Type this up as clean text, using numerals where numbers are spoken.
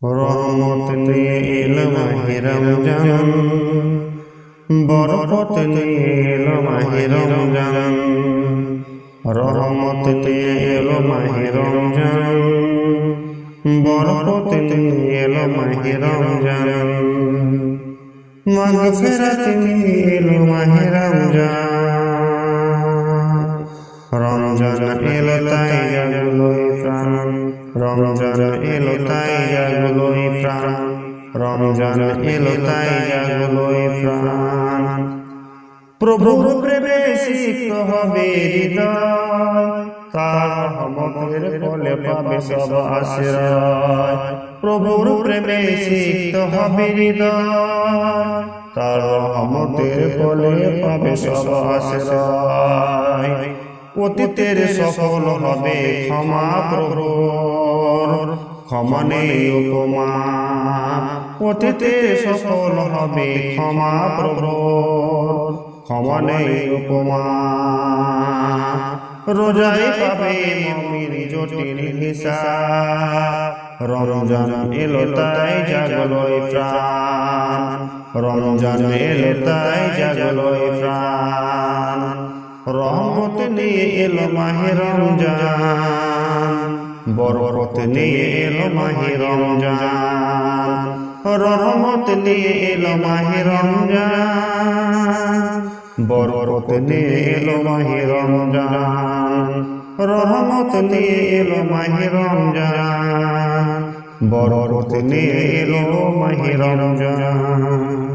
রহমত নিয়ে এলো মাহে রমজান, বরকত নিয়ে এলো মাহে রমজান। রহমত নিয়ে এলো মাহে রমজান, বরকত নিয়ে এলো মাহে রমজান। মাগফিরাত নিয়ে এলো মাহে রমজান। রমজান এলো তাই জাগলো প্রাণ, রমজান এলো তাই জাগলো প্রাণ, রমজান এলো তাই জাগলো প্রাণ। প্রভুর প্রেমে সিক্ত হবে হৃদয়, তার রহমতের কোলে পাবে সব আশ্রয়। প্রভুর প্রেমে সিক্ত হবে হৃদয়, তার রহমতের কোলে পাবে সব আশ্রয়। অতীতের সফল হবে ক্ষমা প্রভুর, ক্ষমা নেই উপমা। অতীতের সফল হবে ক্ষমা প্রভুর, ক্ষমা নেই উপমা। রোজায় পাবে মুমিন জটিল হিসাব, রমজান এলো তাই জাগলো প্রাণ, রমজান এলো তাই জাগলো প্রাণ। রহমত নিয়ে এলো মাহে রমজান, বরকত নিয়ে এলো মাহে রমজান। রহমত নিয়ে এলো মাহে রমজান, বরকত নিয়ে এলো মাহে রমজান। রহমত নিয়ে এলো মাহে রমজান, বরকত নিয়ে এলো মাহে রমজান।